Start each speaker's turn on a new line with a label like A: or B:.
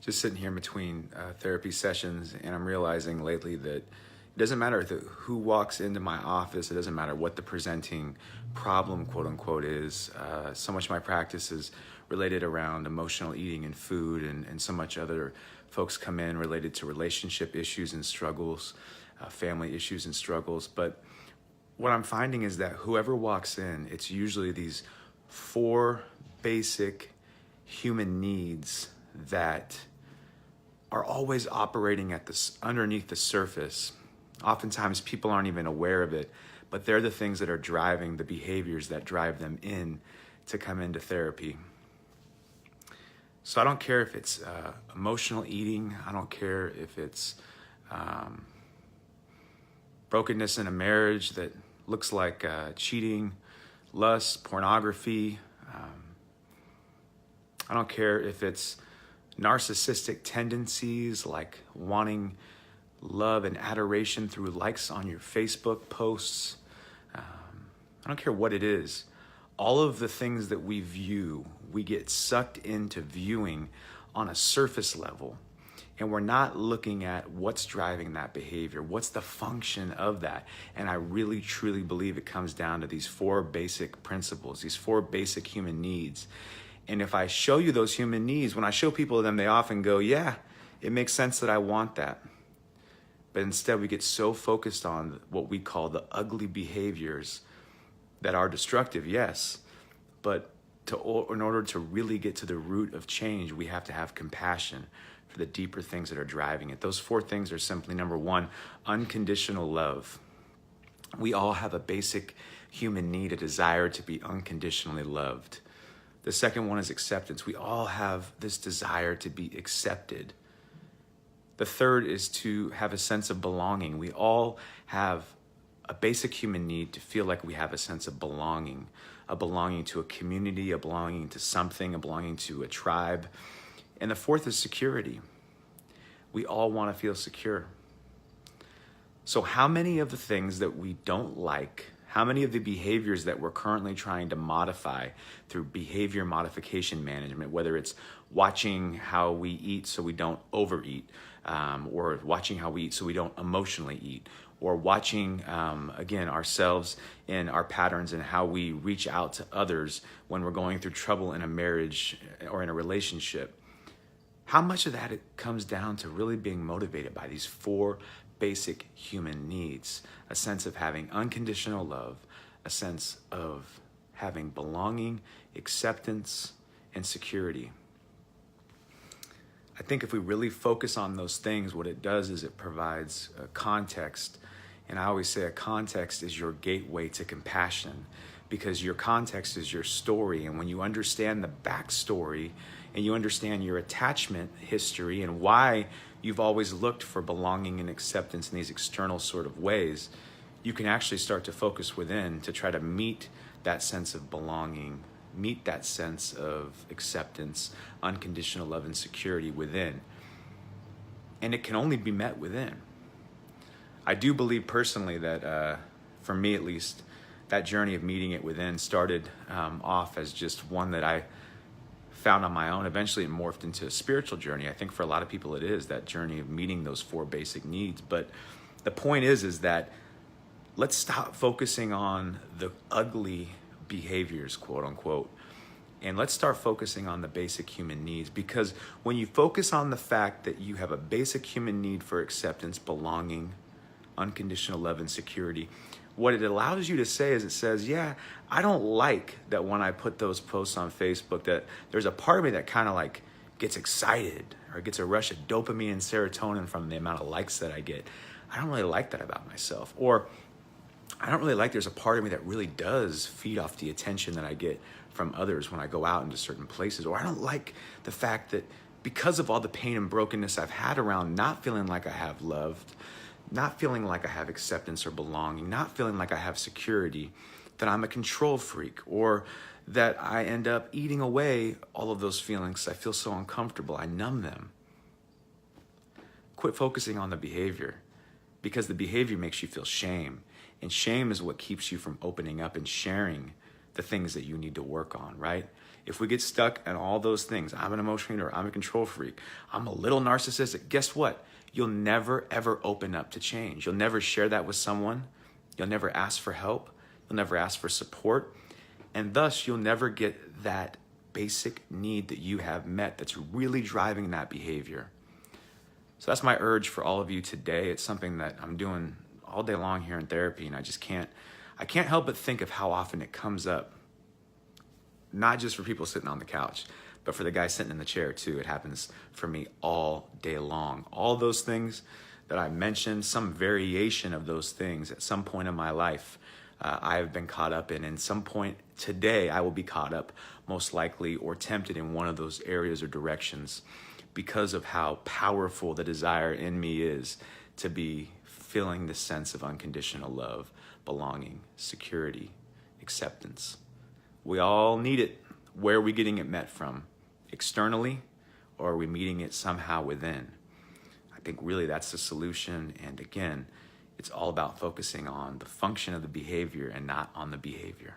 A: just sitting here in between therapy sessions, and I'm realizing lately that it doesn't matter who walks into my office. It doesn't matter what the presenting problem, quote unquote, is. So much of my practice is related around emotional eating and food, and so much other folks come in related to relationship issues and struggles, family issues and struggles. But what I'm finding is that whoever walks in, it's usually these 4 basic human needs that are always operating at this underneath the surface. Oftentimes people aren't even aware of it, but they're the things that are driving the behaviors that drive them in to come into therapy. So I don't care if it's emotional eating. I don't care if it's brokenness in a marriage that looks like cheating, lust, pornography. I don't care if it's narcissistic tendencies like wanting love and adoration through likes on your Facebook posts. I don't care what it is. All of the things that we view, we get sucked into viewing on a surface level, and we're not looking at what's driving that behavior, what's the function of that. And I really, truly believe it comes down to these 4 basic principles, these 4 basic human needs. And if I show you those human needs, when I show people them, they often go, yeah, it makes sense that I want that. But instead we get so focused on what we call the ugly behaviors that are destructive, yes. But in order to really get to the root of change, we have to have compassion for the deeper things that are driving it. Those 4 things are simply, number 1, unconditional love. We all have a basic human need, a desire to be unconditionally loved. The second one is acceptance. We all have this desire to be accepted. The third is to have a sense of belonging. We all have a basic human need to feel like we have a sense of belonging, a belonging to a community, a belonging to something, a belonging to a tribe. And the fourth is security. We all want to feel secure. So how many of the things that we don't like, how many of the behaviors that we're currently trying to modify through behavior modification management, whether it's watching how we eat so we don't overeat, or watching how we eat so we don't emotionally eat, or watching, again, ourselves and our patterns and how we reach out to others when we're going through trouble in a marriage or in a relationship. How much of that it comes down to really being motivated by these 4 basic human needs: a sense of having unconditional love, a sense of having belonging, acceptance, and security. I think if we really focus on those things, what it does is it provides a context. And I always say a context is your gateway to compassion, because your context is your story. And when you understand the backstory and you understand your attachment history and why you've always looked for belonging and acceptance in these external sort of ways, you can actually start to focus within to try to meet that sense of belonging, meet that sense of acceptance, unconditional love and security within. And it can only be met within. I do believe personally that, for me at least, that journey of meeting it within started off as just one that I found on my own. Eventually it morphed into a spiritual journey. I think for a lot of people it is that journey of meeting those 4 basic needs. But the point is that let's stop focusing on the ugly behaviors, quote unquote, and let's start focusing on the basic human needs. Because when you focus on the fact that you have a basic human need for acceptance, belonging, unconditional love, and security, what it allows you to say is it says, yeah, I don't like that when I put those posts on Facebook that there's a part of me that kind of like gets excited or gets a rush of dopamine and serotonin from the amount of likes that I get. I don't really like that about myself. Or I don't really like there's a part of me that really does feed off the attention that I get from others when I go out into certain places. Or I don't like the fact that because of all the pain and brokenness I've had around not feeling like I have loved, not feeling like I have acceptance or belonging, not feeling like I have security, that I'm a control freak, or that I end up eating away all of those feelings. I feel so uncomfortable. I numb them. Quit focusing on the behavior, because the behavior makes you feel shame. And shame is what keeps you from opening up and sharing the things that you need to work on, right? If we get stuck in all those things, I'm an emotional eater, I'm a control freak, I'm a little narcissistic, guess what? You'll never, ever open up to change. You'll never share that with someone. You'll never ask for help. You'll never ask for support. And thus, you'll never get that basic need that you have met that's really driving that behavior. So that's my urge for all of you today. It's something that I'm doing all day long here in therapy, and I can't help but think of how often it comes up. Not just for people sitting on the couch, but for the guy sitting in the chair too. It happens for me all day long. All those things that I mentioned, some variation of those things at some point in my life, I have been caught up in. And some point today, I will be caught up most likely or tempted in one of those areas or directions because of how powerful the desire in me is to be feeling the sense of unconditional love, belonging, security, acceptance. We all need it. Where are we getting it met from? Externally, or are we meeting it somehow within? I think really that's the solution. And again, it's all about focusing on the function of the behavior and not on the behavior.